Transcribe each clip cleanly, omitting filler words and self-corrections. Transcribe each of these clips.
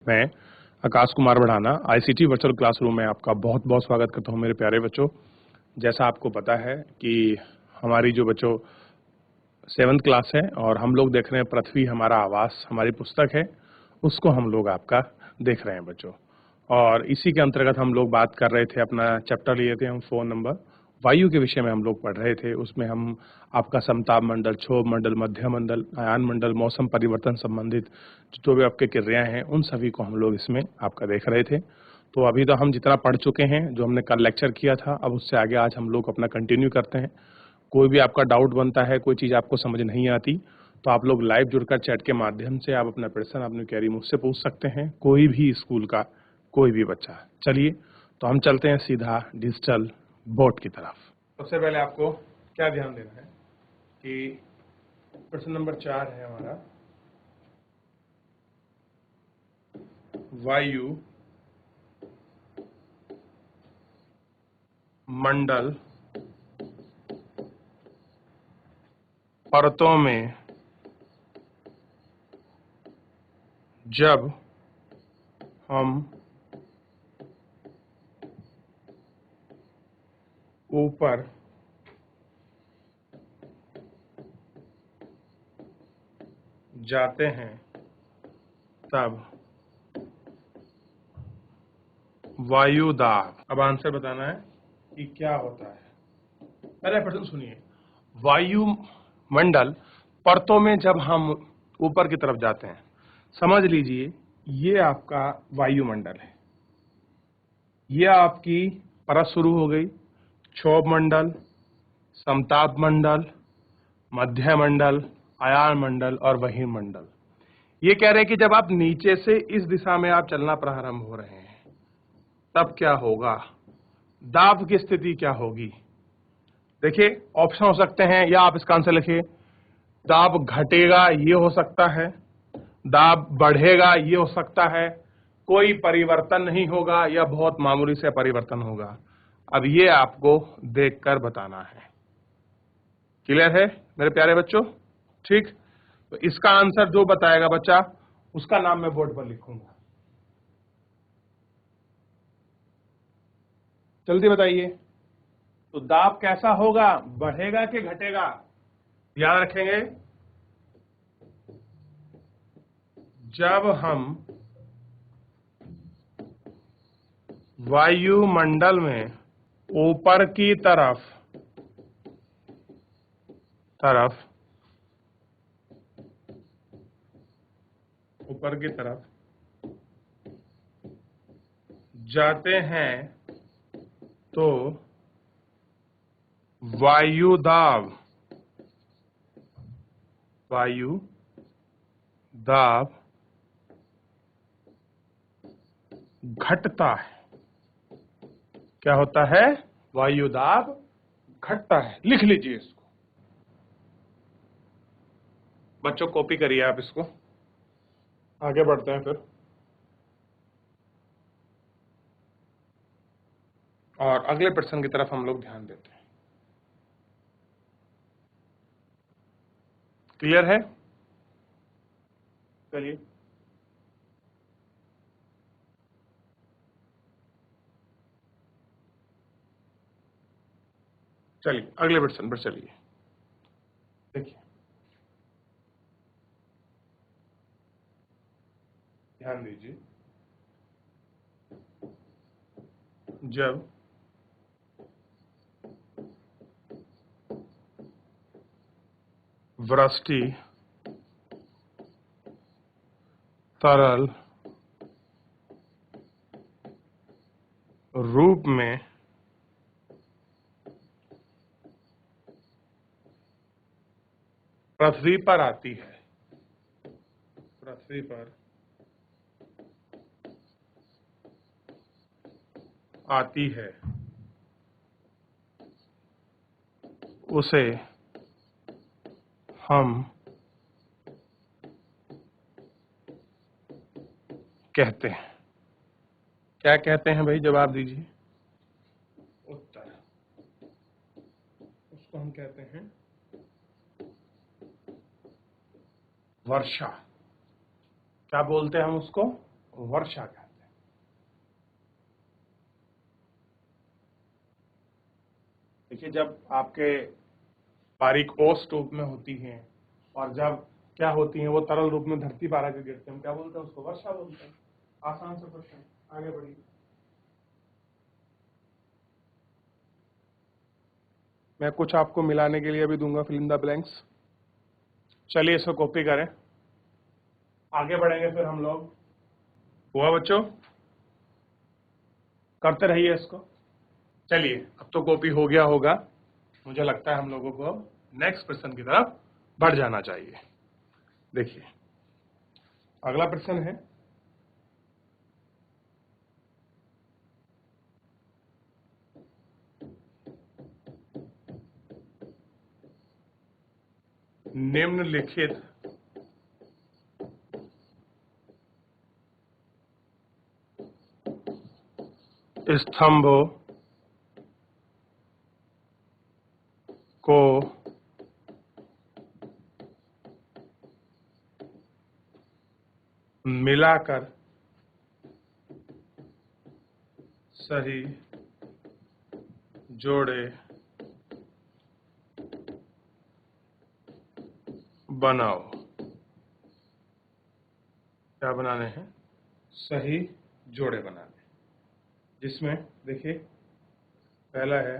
मैं आकाश कुमार बढ़ाना ICT virtual classroom में आपका बहुत बहुत स्वागत करता हूं मेरे प्यारे बच्चों। जैसा आपको पता है कि हमारी जो बच्चों 7th क्लास है और हम लोग देख रहे हैं पृथ्वी हमारा आवास, हमारी पुस्तक है, उसको हम लोग आपका देख रहे हैं बच्चों। और इसी के अंतर्गत हम लोग बात कर रहे थे, अपना चैप्टर लिए थे हम 4 नंबर वायु के विषय में हम लोग पढ़ रहे थे। उसमें हम आपका समताप मंडल, क्षोभ मंडल, मध्य मंडल, आयन मंडल, मौसम परिवर्तन संबंधित जो भी आपके क्रियाएं हैं उन सभी को हम लोग इसमें आपका देख रहे थे। तो अभी तो हम जितना पढ़ चुके हैं, जो हमने कल लेक्चर किया था, अब उससे आगे आज हम लोग अपना कंटिन्यू करते हैं। कोई भी आपका डाउट बनता है, कोई चीज़ आपको समझ नहीं आती, तो आप लोग लाइव जुड़कर चैट के माध्यम से आप अपना प्रश्न, अपनी क्वेरी मुझसे पूछ सकते हैं, कोई भी स्कूल का कोई भी बच्चा। चलिए तो हम चलते हैं सीधा डिजिटल बोर्ड की तरफ। सबसे पहले आपको क्या ध्यान देना है कि प्रश्न नंबर 4 है हमारा, वायु मंडल परतों में जब हम ऊपर जाते हैं तब वायु दाब। अब आंसर बताना है कि क्या होता है। पहले प्रश्न सुनिए, वायुमंडल परतों में जब हम ऊपर की तरफ जाते हैं, समझ लीजिए ये आपका वायुमंडल है, ये आपकी परत शुरू हो गई, क्षोभ मंडल, समताप मंडल, मध्य मंडल, आयन मंडल और बहिर्मंडल मंडल। ये कह रहे हैं कि जब आप नीचे से इस दिशा में आप चलना प्रारंभ हो रहे हैं तब क्या होगा, दाब की स्थिति क्या होगी। देखिए ऑप्शन हो सकते हैं, या आप इसका आंसर लिखिए, दाब घटेगा ये हो सकता है, दाब बढ़ेगा ये हो सकता है, कोई परिवर्तन नहीं होगा या बहुत मामूली से परिवर्तन होगा। अब ये आपको देखकर बताना है। क्लियर है मेरे प्यारे बच्चों? ठीक, तो इसका आंसर जो बताएगा बच्चा, उसका नाम मैं बोर्ड पर लिखूंगा। जल्दी बताइए, तो दाब कैसा होगा, बढ़ेगा कि घटेगा? याद रखेंगे, जब हम वायुमंडल में ऊपर की तरफ ऊपर की तरफ जाते हैं तो वायु दाब घटता है। क्या होता है? वायु दाब घटता है। लिख लीजिए इसको बच्चों, कॉपी करिए आप इसको। आगे बढ़ते हैं फिर, और अगले प्रश्न की तरफ हम लोग ध्यान देते हैं। क्लियर है? चलिए चलिए अगले प्रश्न पर चलिए। देखिए ध्यान दीजिए, जब वृष्टि तरल रूप में पृथ्वी पर आती है, पृथ्वी पर आती है, उसे हम कहते हैं, क्या कहते हैं भाई? जवाब दीजिए। उत्तर, उसको हम कहते हैं वर्षा। क्या बोलते हैं हम उसको? वर्षा कहते हैं। देखिए, जब आपके बारीक ओस रूप में होती हैं और जब क्या होती हैं वो तरल रूप में धरती पर आकर गिरते हैं, क्या बोलते हैं उसको? वर्षा बोलते हैं। आसान से प्रश्न, आगे बढ़िए। मैं कुछ आपको मिलाने के लिए भी दूंगा, फिल इन द ब्लैंक्स। चलिए इसको कॉपी करें, आगे बढ़ेंगे फिर हम लोग। हुआ बच्चों? करते रहिए इसको। चलिए, अब तो कॉपी हो गया होगा। मुझे लगता है हम लोगों को नेक्स्ट प्रश्न की तरफ बढ़ जाना चाहिए। देखिए, अगला प्रश्न है, निम्नलिखित स्तंभों को मिलाकर सही जोड़े बनाओ। क्या बनाने हैं? सही जोड़े बनाने। जिसमें देखिए, पहला है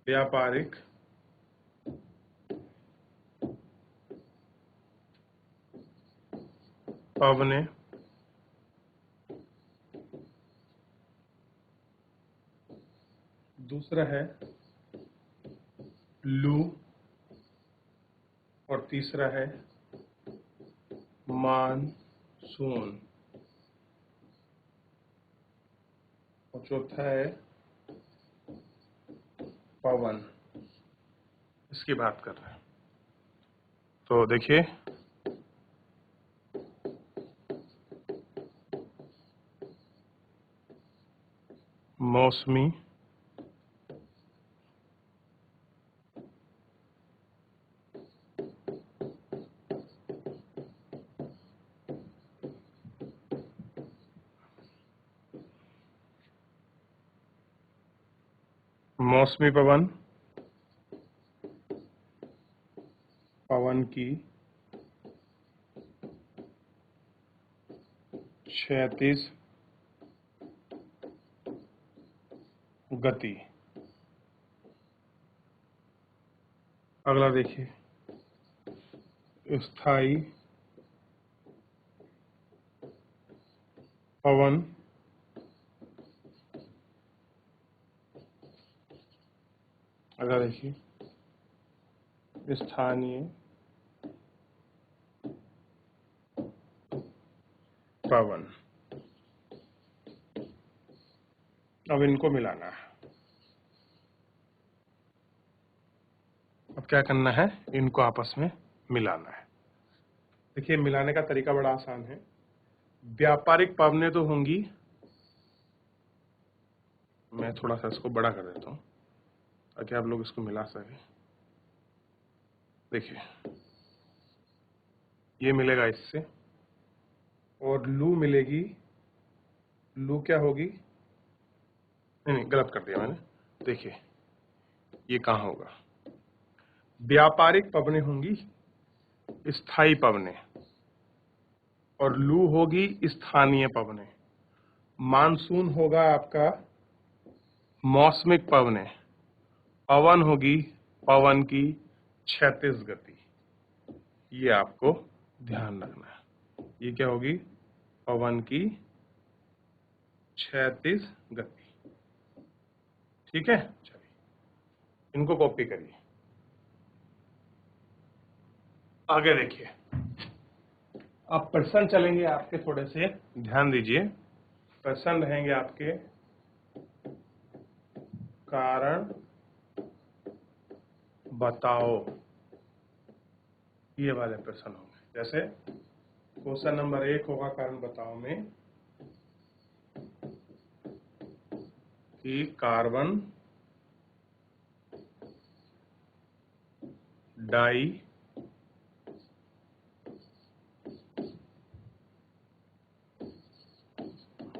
व्यापारिक पवने दूसरा है लू और तीसरा है मानसून और चौथा है पवन। इसकी बात कर रहे हैं। तो देखिए, मौसमी मौसमी पवन, पवन की क्षैतिज गति। अगला देखिए, स्थायी पवन अगला देखिए, स्थानीय पवन। अब इनको मिलाना है। अब क्या करना है? इनको आपस में मिलाना है। देखिए, मिलाने का तरीका बड़ा आसान है। व्यापारिक पवनें तो होंगी, मैं थोड़ा सा इसको बड़ा कर देता हूं ताकि आप लोग इसको मिला सके। देखिए, ये मिलेगा इससे और लू मिलेगी। लू क्या होगी? नहीं नहीं, गलत कर दिया मैंने। देखिए, ये कहां होगा? व्यापारिक पवनें होंगी स्थायी पवनें और लू होगी स्थानीय पवनें। मानसून होगा आपका मौसमिक पवनें। पवन होगी पवन की क्षैतिज गति। ये आपको ध्यान रखना है। ये क्या होगी? पवन की क्षैतिज गति। ठीक है, चलिए इनको कॉपी करिए। आगे देखिए, अब प्रश्न चलेंगे आपके, थोड़े से ध्यान दीजिए। प्रश्न रहेंगे आपके कारण बताओ, ये वाले प्रश्न होंगे। जैसे क्वेश्चन नंबर 1 होगा कारण बताओ में कि कार्बन डाई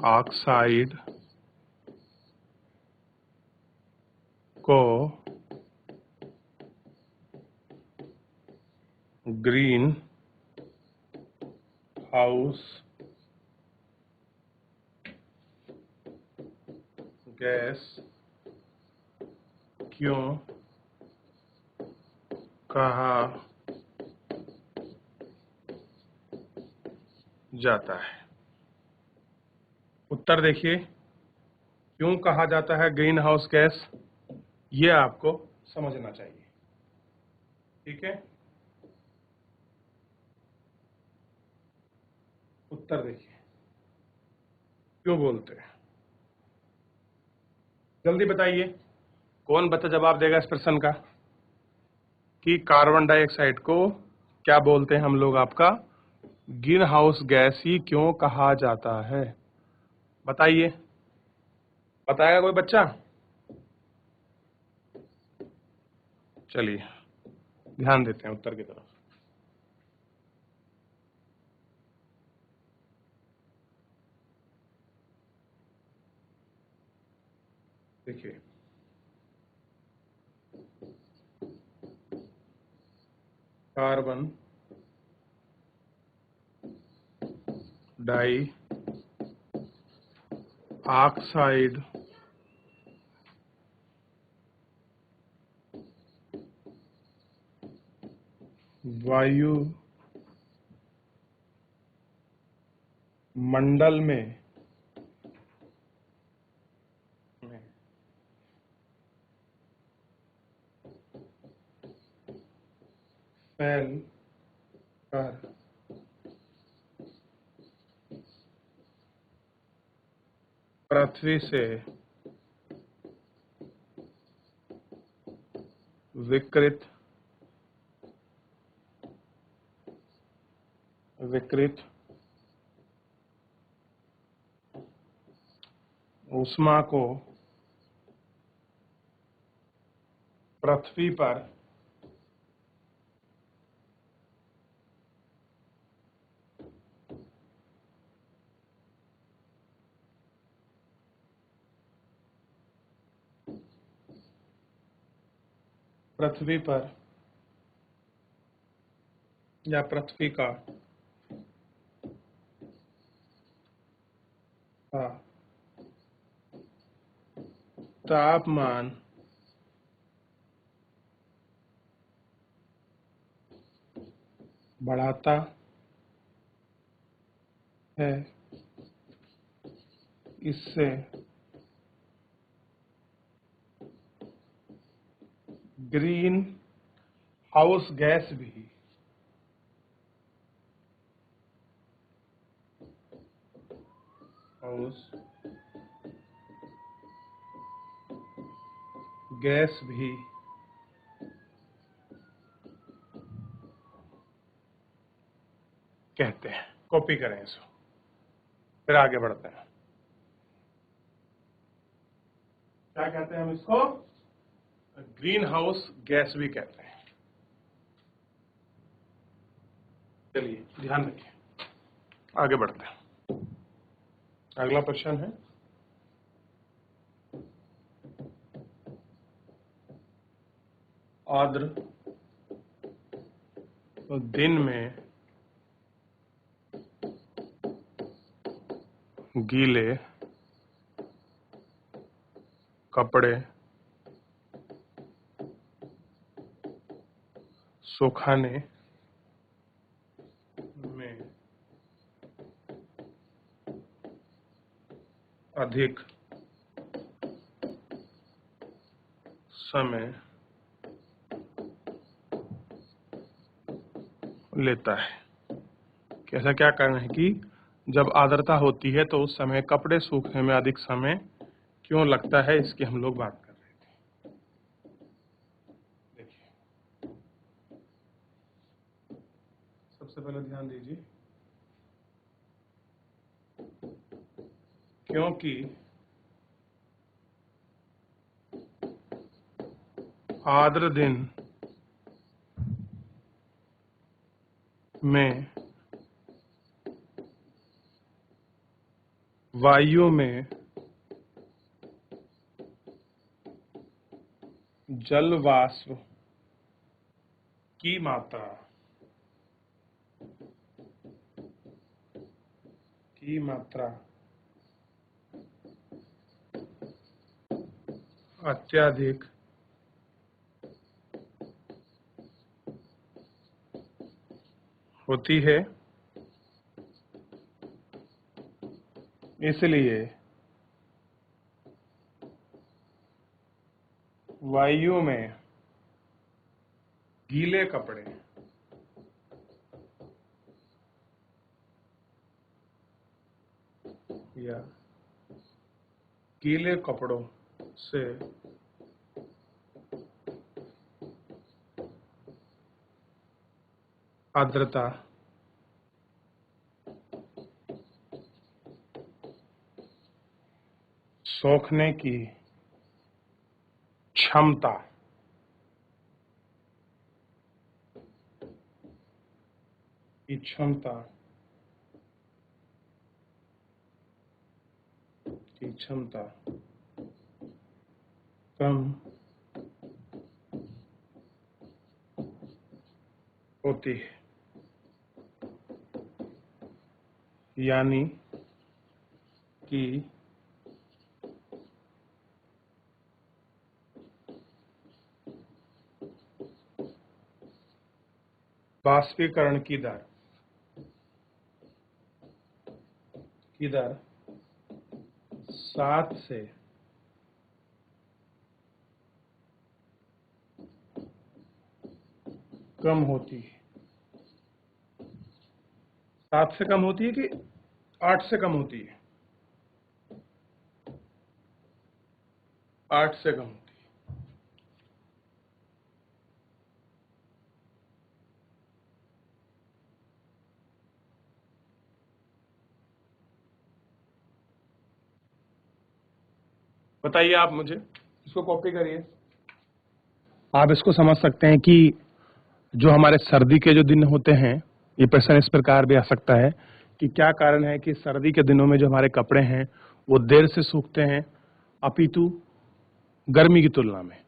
ऑक्साइड को ग्रीन हाउस गैस क्यों कहा जाता है? उत्तर देखिए, क्यों कहा जाता है ग्रीन हाउस गैस, ये आपको समझना चाहिए। ठीक है, उत्तर देखिए, क्यों बोलते हैं, जल्दी बताइए। कौन बच्चा जवाब देगा इस प्रश्न का कि कार्बन डाइऑक्साइड को क्या बोलते हैं हम लोग, आपका ग्रीन हाउस गैस ही क्यों कहा जाता है? बताइए, बताएगा कोई बच्चा? चलिए ध्यान देते हैं उत्तर की तरफ। देखिए, कार्बन डाई ऑक्साइड वायु मंडल में फैल कर पृथ्वी से विकृत ऊष्मा को पृथ्वी पर या पृथ्वी का तापमान बढ़ाता है, इससे ग्रीन हाउस गैस भी कहते हैं। कॉपी करें इसको, फिर आगे बढ़ते हैं। क्या कहते हैं हम इसको? ग्रीन हाउस गैस भी कहते हैं। चलिए ध्यान रखिए, आगे बढ़ते हैं। अगला प्रश्न है, आर्द्र दिन में गीले कपड़े सुखाने में अधिक समय लेता है। कैसा क्या कारण है कि जब आर्द्रता होती है तो उस समय कपड़े सूखने में अधिक समय क्यों लगता है, इसकी हम लोग बात कर रहे थे। देखिए, सबसे पहले ध्यान दीजिए, क्योंकि आर्द्र दिन में वायु में जल वाष्प की मात्रा अत्यधिक होती है, इसलिए वायु में गीले कपड़े या गीले कपड़ों से आर्द्रता सोखने की क्षमता कम होती है, यानी कि वाष्पीकरण की दर 7 से कम होती है। 7 से कम होती है कि 8 से कम होती है? 8 से कम होती है। बताइए आप मुझे, इसको कॉपी करिए। आप इसको समझ सकते हैं कि जो हमारे सर्दी के जो दिन होते हैं, ये प्रश्न इस प्रकार भी आ सकता है कि क्या कारण है कि सर्दी के दिनों में जो हमारे कपड़े हैं वो देर से सूखते हैं अपितु गर्मी की तुलना में।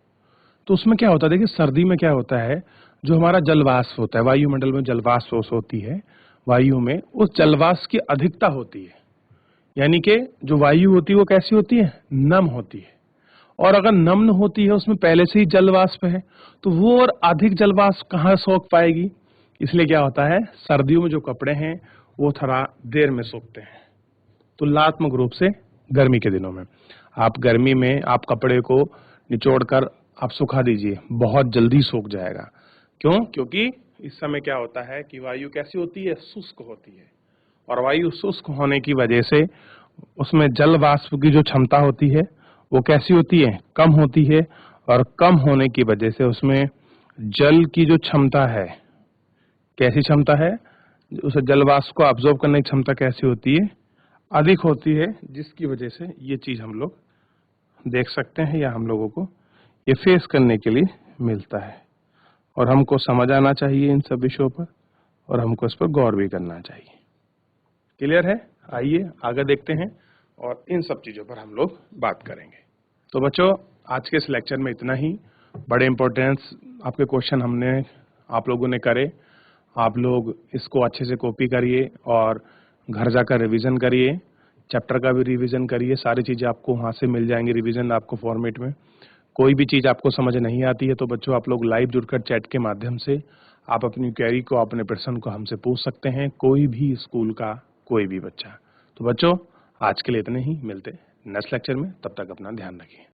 तो उसमें क्या होता है, देखिए सर्दी में क्या होता है, जो हमारा जलवाष्प होता है, वायुमंडल में जलवाष्प होती है वायु में, उस जलवाष्प की अधिकता होती है। यानी कि जो वायु होती है वो कैसी होती है, नम होती है। और अगर नम्न होती है, उसमें पहले से ही जलवाष्प है, तो वो और अधिक जलवाष्प कहाँ सोख पाएगी। इसलिए क्या होता है, सर्दियों में जो कपड़े हैं वो थोड़ा देर में सूखते हैं। तुलनात्मक रूप से गर्मी के दिनों में, आप गर्मी में आप कपड़े को निचोड़कर आप सुखा दीजिए, बहुत जल्दी सूख जाएगा। क्यों? क्योंकि इस समय क्या होता है कि वायु कैसी होती है, शुष्क होती है। और वायु शुष्क होने की वजह से उसमें जल वाष्प की जो क्षमता होती है वो कैसी होती है, कम होती है। और कम होने की वजह से उसमें जल की जो क्षमता है, कैसी क्षमता है, उस जल वाष्प को अब्सॉर्ब करने की क्षमता कैसी होती है, अधिक होती है। जिसकी वजह से ये चीज हम लोग देख सकते हैं या हम लोगों को ये फेस करने के लिए मिलता है। और हमको समझ आना चाहिए इन सब विषयों पर, और हमको इस पर गौर भी करना चाहिए। क्लियर है? आइए आगे देखते हैं और इन सब चीजों पर हम लोग बात करेंगे। तो बच्चों, आज के इस लेक्चर में इतना ही। बड़े इंपॉर्टेंस आपके क्वेश्चन हमने आप लोगों ने करे। आप लोग इसको अच्छे से कॉपी करिए और घर जाकर रिवीजन करिए, चैप्टर का भी रिवीजन करिए। सारी चीजें आपको वहां से मिल जाएंगी रिवीजन आपको फॉर्मेट में। कोई भी चीज आपको समझ नहीं आती है तो बच्चों आप लोग लाइव जुड़कर चैट के माध्यम से आप अपनी क्वेरी को, अपने प्रश्न को हमसे पूछ सकते हैं, कोई भी स्कूल का कोई भी बच्चा। तो बच्चों, आज के लिए इतने ही, मिलते नेक्स्ट लेक्चर में, तब तक अपना ध्यान रखिए।